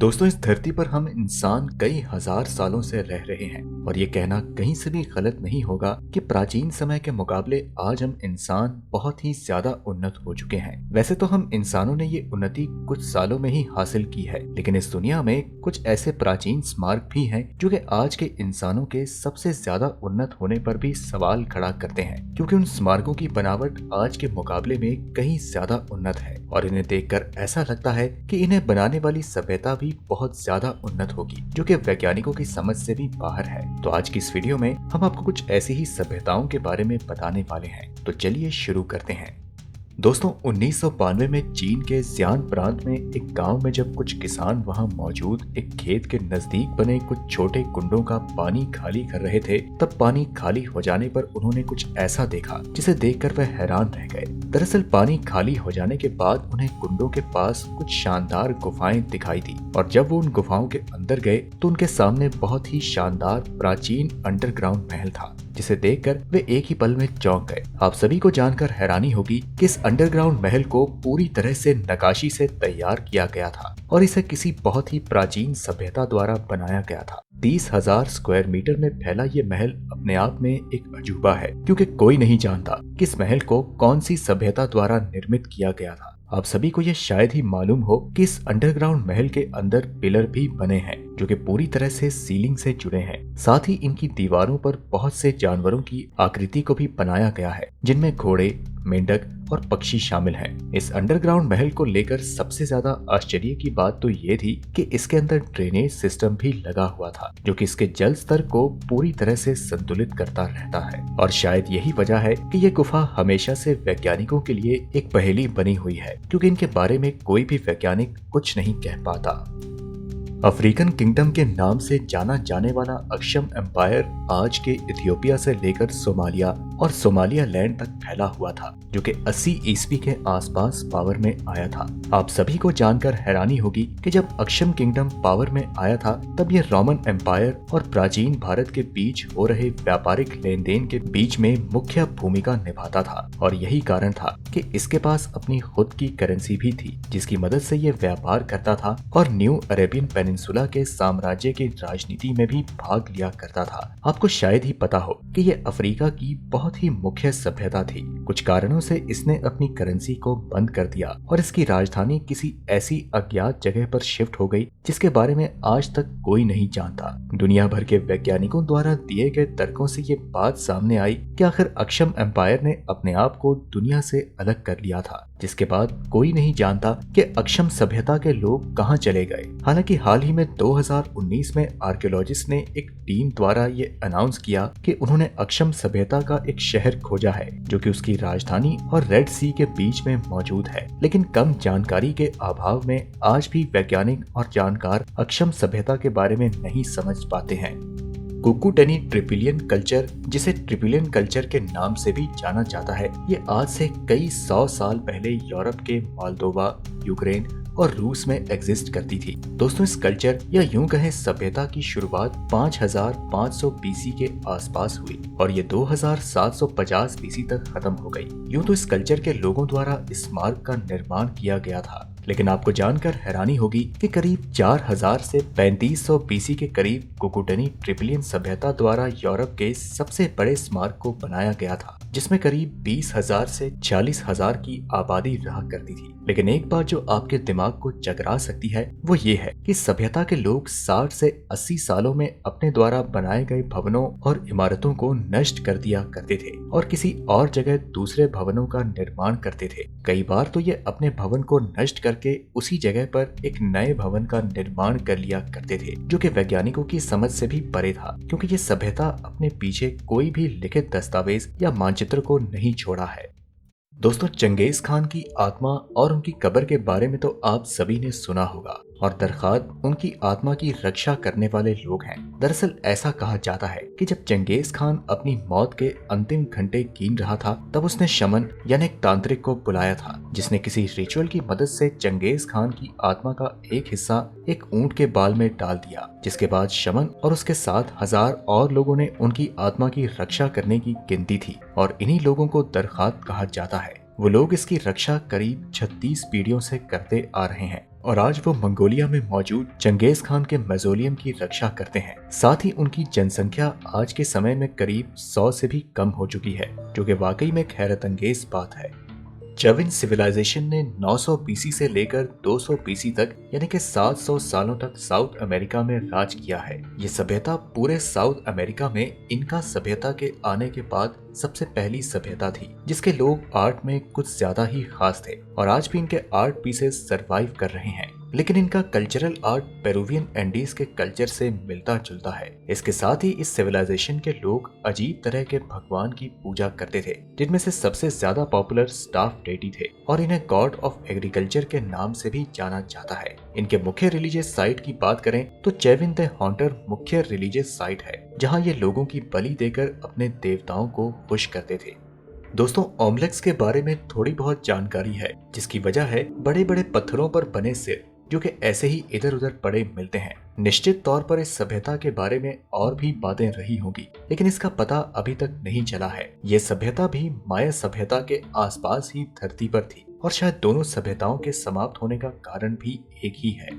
दोस्तों, इस धरती पर हम इंसान कई हजार सालों से रह रहे हैं और ये कहना कहीं से भी गलत नहीं होगा कि प्राचीन समय के मुकाबले आज हम इंसान बहुत ही ज्यादा उन्नत हो चुके हैं। वैसे तो हम इंसानों ने ये उन्नति कुछ सालों में ही हासिल की है, लेकिन इस दुनिया में कुछ ऐसे प्राचीन स्मारक भी हैं जो कि आज के इंसानों के सबसे ज्यादा उन्नत होने पर भी सवाल खड़ा करते हैं, क्योंकि उन स्मारकों की बनावट आज के मुकाबले में कहीं ज्यादा उन्नत है और इन्हें देखकर ऐसा लगता है कि इन्हें बनाने वाली सभ्यता भी बहुत ज्यादा उन्नत होगी, जो कि वैज्ञानिकों की समझ से भी बाहर है। तो आज की इस वीडियो में हम आपको कुछ ऐसी ही सभ्यताओं के बारे में बताने वाले हैं। तो चलिए शुरू करते हैं। दोस्तों, 1992 में चीन के जियान प्रांत में एक गांव में जब कुछ किसान वहां मौजूद एक खेत के नजदीक बने कुछ छोटे कुंडों का पानी खाली कर रहे थे, तब पानी खाली हो जाने पर उन्होंने कुछ ऐसा देखा जिसे देखकर वह हैरान रह गए। दरअसल पानी खाली हो जाने के बाद उन्हें कुंडों के पास कुछ शानदार गुफाएं दिखाई दी और जब वो उन गुफाओं के अंदर गए तो उनके सामने बहुत ही शानदार प्राचीन अंडरग्राउंड महल था, जिसे देखकर वे एक ही पल में चौंक गए। आप सभी को जानकर हैरानी होगी कि इस अंडरग्राउंड महल को पूरी तरह से नक्काशी से तैयार किया गया था और इसे किसी बहुत ही प्राचीन सभ्यता द्वारा बनाया गया था। 30,000 स्क्वायर मीटर में फैला ये महल अपने आप में एक अजूबा है, क्योंकि कोई नहीं जानता कि इस महल को कौन सी सभ्यता द्वारा निर्मित किया गया था। आप सभी को यह शायद ही मालूम हो कि इस अंडरग्राउंड महल के अंदर पिलर भी बने हैं जो कि पूरी तरह से सीलिंग से जुड़े हैं। साथ ही इनकी दीवारों पर बहुत से जानवरों की आकृति को भी बनाया गया है, जिनमें घोड़े, मेंढक और पक्षी शामिल हैं। इस अंडरग्राउंड महल को लेकर सबसे ज्यादा आश्चर्य की बात तो ये थी कि इसके अंदर ड्रेनेज सिस्टम भी लगा हुआ था, जो कि इसके जल स्तर को पूरी तरह से संतुलित करता रहता है। और शायद यही वजह है कि ये गुफा हमेशा से वैज्ञानिकों के लिए एक पहेली बनी हुई है, क्योंकि इनके बारे में कोई भी वैज्ञानिक कुछ नहीं कह पाता। अफ्रीकन किंगडम के नाम से जाना जाने वाला अक्षम एम्पायर आज के इथियोपिया से लेकर सोमालिया और सोमालिया लैंड तक फैला हुआ था, जो कि 80 ईस्वी के आसपास पावर में आया था। आप सभी को जानकर हैरानी होगी कि जब अक्षम किंगडम पावर में आया था तब यह रोमन एम्पायर और प्राचीन भारत के बीच हो रहे व्यापारिक लेन देन के बीच में मुख्य भूमिका निभाता था और यही कारण था कि इसके पास अपनी खुद की करेंसी भी थी, जिसकी मदद से ये व्यापार करता था और न्यू अरेबियन पेनिनसुला के साम्राज्य की राजनीति में भी भाग लिया करता था। आपको शायद ही पता हो कि ये अफ्रीका की बहुत ही मुख्य सभ्यता थी। कुछ कारणों से इसने अपनी करेंसी को बंद कर दिया और इसकी राजधानी किसी ऐसी अज्ञात जगह पर शिफ्ट हो गई जिसके बारे में आज तक कोई नहीं जानता। दुनिया भर के वैज्ञानिकों द्वारा दिए गए तर्कों से ये बात सामने आई कि आखिर अक्षम एम्पायर ने अपने आप को दुनिया से अलग कर लिया था, जिसके बाद कोई नहीं जानता कि अक्षम सभ्यता के लोग कहां चले गए। हालांकि हाल ही में 2019 में आर्कियोलॉजिस्ट ने एक टीम द्वारा ये अनाउंस किया कि उन्होंने अक्षम सभ्यता का एक शहर खोजा है, जो कि उसकी राजधानी और रेड सी के बीच में मौजूद है। लेकिन कम जानकारी के अभाव में आज भी वैज्ञानिक और जानकार अक्षम सभ्यता के बारे में नहीं समझ पाते हैं। कुकुटेनी ट्रिपिलियन कल्चर, जिसे ट्रिपिलियन कल्चर के नाम से भी जाना जाता है, ये आज से कई 100 साल पहले यूरोप के मोल्दोवा, यूक्रेन और रूस में एग्जिस्ट करती थी। दोस्तों, इस कल्चर या यूं कहें सभ्यता की शुरुआत 5500 बीसी के आसपास हुई और ये 2750 बीसी तक खत्म हो गई। यूं तो इस कल्चर के लोगों द्वारा इस मार्ग का निर्माण किया गया था, लेकिन आपको जानकर हैरानी होगी कि करीब 4000 से 3500 बीसी के करीब कुकुटनी ट्रिपिलियन सभ्यता द्वारा यूरोप के सबसे बड़े स्मारक को बनाया गया था, जिसमें करीब 20,000 से 40,000 की आबादी रहा करती थी। लेकिन एक बात जो आपके दिमाग को चकरा सकती है वो ये है कि सभ्यता के लोग 60 से 80 सालों में अपने द्वारा बनाए गए भवनों और इमारतों को नष्ट कर दिया करते थे और किसी और जगह दूसरे भवनों का निर्माण करते थे। कई बार तो ये अपने भवन को नष्ट करके उसी जगह पर एक नए भवन का निर्माण कर लिया करते थे, जो कि वैज्ञानिकों की समझ से भी परे था, क्योंकि ये सभ्यता अपने पीछे कोई भी लिखित दस्तावेज या मानचित्र को नहीं छोड़ा है। दोस्तों, चंगेज खान की आत्मा और उनकी कब्र के बारे में तो आप सभी ने सुना होगा और दरखात उनकी आत्मा की रक्षा करने वाले लोग हैं। दरअसल ऐसा कहा जाता है कि जब चंगेज खान अपनी मौत के अंतिम घंटे गिन रहा था तब उसने शमन यानी एक तांत्रिक को बुलाया था, जिसने किसी रिचुअल की मदद से चंगेज खान की आत्मा का एक हिस्सा एक ऊंट के बाल में डाल दिया, जिसके बाद शमन और उसके साथ 1000 और लोगों ने उनकी आत्मा की रक्षा करने की गिनती थी और इन्हीं लोगों को दरखात कहा जाता है। वो लोग इसकी रक्षा करीब 36 पीढ़ियों से करते आ रहे हैं। और आज वो मंगोलिया में मौजूद चंगेज खान के मौजोलियम की रक्षा करते हैं। साथ ही उनकी जनसंख्या आज के समय में करीब 100 से भी कम हो चुकी है, जो कि वाकई में एक हैरत अंगेज बात है। चविन सिविलाइजेशन ने 900 बीसी से लेकर 200 बीसी तक यानी कि 700 सालों तक साउथ अमेरिका में राज किया है। ये सभ्यता पूरे साउथ अमेरिका में इनका सभ्यता के आने के बाद सबसे पहली सभ्यता थी, जिसके लोग आर्ट में कुछ ज्यादा ही खास थे और आज भी इनके आर्ट पीसेस सरवाइव कर रहे हैं। लेकिन इनका कल्चरल आर्ट पेरुवियन एंडीज के कल्चर से मिलता जुलता है। इसके साथ ही इस सिविलाइजेशन के लोग अजीब तरह के भगवान की पूजा करते थे, जिनमें से सबसे ज्यादा पॉपुलर स्टाफ डेटी थे और इन्हें गॉड ऑफ एग्रीकल्चर के नाम से भी जाना जाता है। इनके मुख्य रिलीजियस साइट की बात करें तो चेविन द हॉन्टर मुख्य रिलीजियस साइट है, जहाँ ये लोगों की बलि देकर अपने देवताओं को खुश करते थे। दोस्तों, ओमलेक्स के बारे में थोड़ी बहुत जानकारी है, जिसकी वजह है बड़े बड़े पत्थरों पर बने सिर जो कि ऐसे ही इधर उधर पड़े मिलते हैं। निश्चित तौर पर इस सभ्यता के बारे में और भी बातें रही होंगी, लेकिन इसका पता अभी तक नहीं चला है। ये सभ्यता भी माया सभ्यता के आसपास ही धरती पर थी और शायद दोनों सभ्यताओं के समाप्त होने का कारण भी एक ही है।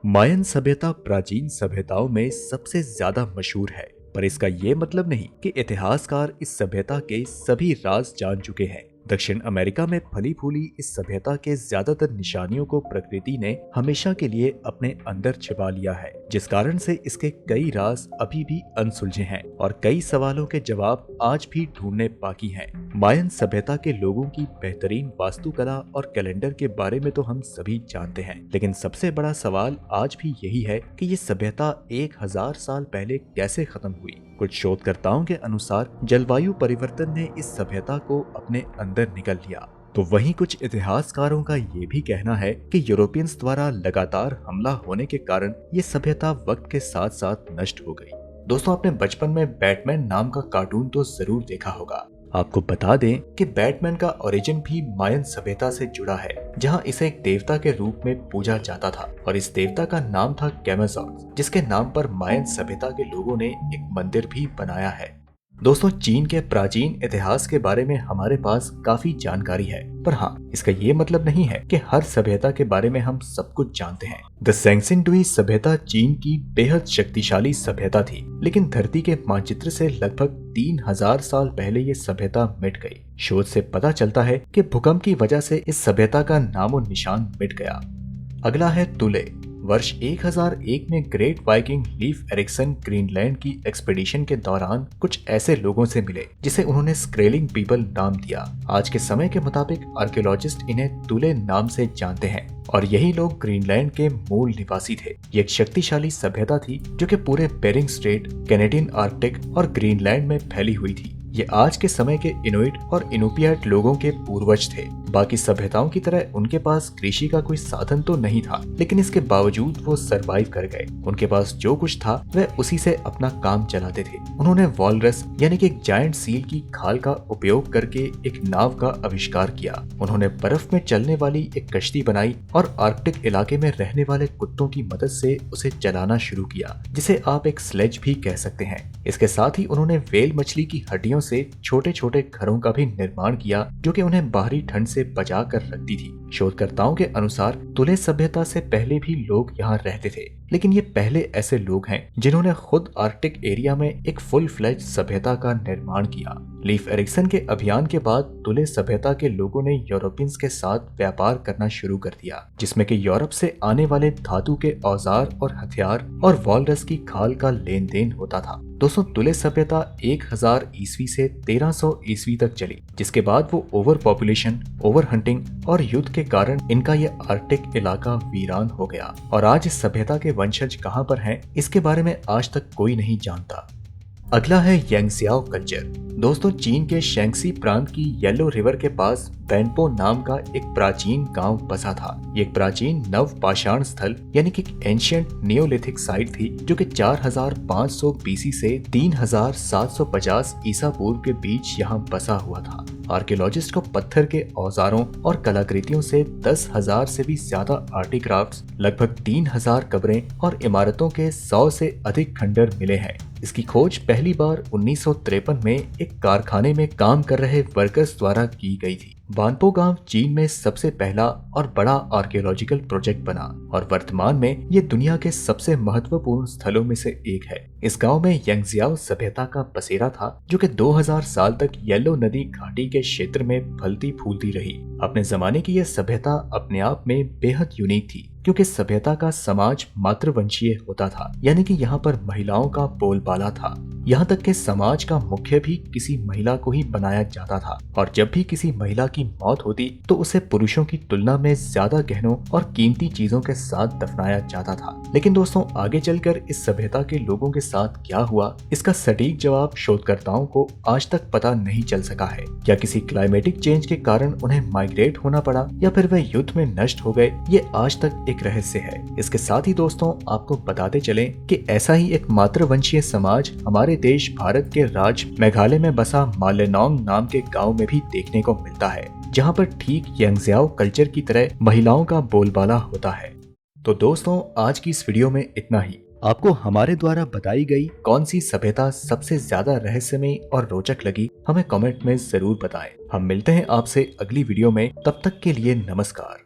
मायन सभ्यता प्राचीन सभ्यताओं में सबसे ज्यादा मशहूर है, पर इसका ये मतलब नहीं कि इतिहासकार इस सभ्यता के सभी राज जान चुके हैं। दक्षिण अमेरिका में फली फूली इस सभ्यता के ज्यादातर निशानियों को प्रकृति ने हमेशा के लिए अपने अंदर छिपा लिया है, जिस कारण से इसके कई राज अभी भी अनसुलझे हैं और कई सवालों के जवाब आज भी ढूंढने बाकी हैं। मायन सभ्यता के लोगों की बेहतरीन वास्तुकला और कैलेंडर के बारे में तो हम सभी जानते हैं, लेकिन सबसे बड़ा सवाल आज भी यही है कि ये सभ्यता 1000 साल पहले कैसे खत्म हुई। कुछ शोधकर्ताओं के अनुसार जलवायु परिवर्तन ने इस सभ्यता को अपने अंदर निगल लिया, तो वहीं कुछ इतिहासकारों का ये भी कहना है कि यूरोपियंस द्वारा लगातार हमला होने के कारण ये सभ्यता वक्त के साथ साथ नष्ट हो गई। दोस्तों, आपने बचपन में बैटमैन नाम का कार्टून तो जरूर देखा होगा। आपको बता दें कि बैटमैन का ओरिजिन भी मायन सभ्यता से जुड़ा है, जहां इसे एक देवता के रूप में पूजा जाता था और इस देवता का नाम था कैमेजॉर्स, जिसके नाम पर मायन सभ्यता के लोगों ने एक मंदिर भी बनाया है। दोस्तों, चीन के प्राचीन इतिहास के बारे में हमारे पास काफी जानकारी है, पर हाँ, इसका ये मतलब नहीं है कि हर सभ्यता के बारे में हम सब कुछ जानते हैं। द सेंक्सिनडुई सभ्यता चीन की बेहद शक्तिशाली सभ्यता थी, लेकिन धरती के मानचित्र से लगभग 3000 साल पहले ये सभ्यता मिट गई। शोध से पता चलता है कि भूकंप की वजह से इस सभ्यता का नामो निशान मिट गया। अगला है तुले। वर्ष 1001 में great Viking Leif Erikson Greenland की एक्सपीडिशन के दौरान कुछ ऐसे लोगों से मिले जिसे उन्होंने स्क्रेलिंग पीपल नाम दिया। आज के समय के मुताबिक आर्कियोलॉजिस्ट इन्हें तुले नाम से जानते हैं और यही लोग ग्रीनलैंड के मूल निवासी थे। ये एक शक्तिशाली सभ्यता थी जो कि पूरे बेरिंग स्ट्रेट, कैनेडियन आर्कटिक और ग्रीनलैंड में फैली हुई थी। ये आज के समय के इनुइट और इनुपियाट लोगों के पूर्वज थे। बाकी सभ्यताओं की तरह उनके पास कृषि का कोई साधन तो नहीं था, लेकिन इसके बावजूद वो सरवाइव कर गए। उनके पास जो कुछ था वह उसी से अपना काम चलाते थे। उन्होंने वॉलरस यानी कि एक जायंट सील की खाल का उपयोग करके एक नाव का आविष्कार किया। उन्होंने बर्फ में चलने वाली एक कश्ती बनाई और आर्कटिक इलाके में रहने वाले कुत्तों की मदद से उसे चलाना शुरू किया, जिसे आप एक स्लेज भी कह सकते हैं। इसके साथ ही उन्होंने व्हेल मछली की हड्डियों से छोटे छोटे घरों का भी निर्माण किया, जो कि उन्हें बाहरी ठंड से बचा कर रखती थी। शोधकर्ताओं के अनुसार तुले सभ्यता से पहले भी लोग यहाँ रहते थे, लेकिन ये पहले ऐसे लोग हैं जिन्होंने खुद आर्कटिक एरिया में एक फुल फ्लेज सभ्यता का निर्माण किया। लीफ एरिक्सन के अभियान के बाद तुले सभ्यता के लोगों ने यूरोपियंस के साथ व्यापार करना शुरू कर दिया, जिसमें कि यूरोप से आने वाले धातु के औजार और हथियार और वॉलरस की खाल का लेन देन होता था। दोस्तों, तुले सभ्यता 1000 ईस्वी से 1300 ईस्वी तक चली, जिसके बाद वो ओवर पॉपुलेशन, ओवर हंटिंग और युद्ध के कारण इनका ये आर्कटिक इलाका वीरान हो गया और आज इस सभ्यता के वंशज कहाँ पर हैं, इसके बारे में आज तक कोई नहीं जानता। अगला है यांगसियाओ कल्चर। दोस्तों, चीन के शैंक्सी प्रांत की येलो रिवर के पास बैनपो नाम का एक प्राचीन गांव बसा था। ये एक प्राचीन नव पाषाण स्थल यानी कि एंशियंट नियोलिथिक साइट थी, जो कि 4500 बीसी से 3750 ईसा पूर्व के बीच यहाँ बसा हुआ था। आर्कियोलॉजिस्ट को पत्थर के औजारों और कलाकृतियों से 10,000 से भी ज्यादा आर्टिक्राफ्ट्स, लगभग 3000 कब्रें और इमारतों के 100 से अधिक खंडर मिले हैं। इसकी खोज पहली बार 1953 में एक कारखाने में काम कर रहे वर्कर्स द्वारा की गई थी। वानपो गांव चीन में सबसे पहला और बड़ा आर्कियोलॉजिकल प्रोजेक्ट बना और वर्तमान में ये दुनिया के सबसे महत्वपूर्ण स्थलों में से एक है। इस गांव में यंगजियाओ सभ्यता का बसेरा था, जो कि 2000 साल तक येलो नदी घाटी के क्षेत्र में फलती फूलती रही। अपने जमाने की यह सभ्यता अपने आप में बेहद यूनिक थी, क्योंकि सभ्यता का समाज मातृवंशीय होता था, यानी कि यहाँ पर महिलाओं का बोलबाला था। यहाँ तक कि समाज का मुख्य भी किसी महिला को ही बनाया जाता था और जब भी किसी महिला की मौत होती तो उसे पुरुषों की तुलना में ज्यादा गहनों और कीमती चीजों के साथ दफनाया जाता था। लेकिन दोस्तों, आगे चलकर इस सभ्यता के लोगों के साथ क्या हुआ, इसका सटीक जवाब शोधकर्ताओं को आज तक पता नहीं चल सका है। क्या किसी क्लाइमेटिक चेंज के कारण उन्हें माइग्रेट होना पड़ा या फिर वे युद्ध में नष्ट हो गए, ये आज तक एक रहस्य है। इसके साथ ही दोस्तों, आपको बताते चलें कि ऐसा ही एक मातृवंशीय समाज हमारे देश भारत के राज्य मेघालय में बसा मालेनोंग नाम के गांव में भी देखने को मिलता है, जहां पर ठीक यंगजियाओ कल्चर की तरह महिलाओं का बोलबाला होता है। तो दोस्तों, आज की इस वीडियो में इतना ही। आपको हमारे द्वारा बताई गई कौन सी सभ्यता सबसे ज्यादा रहस्यमय और रोचक लगी, हमें कमेंट में जरूर बताएं। हम मिलते हैं आपसे अगली वीडियो में, तब तक के लिए नमस्कार।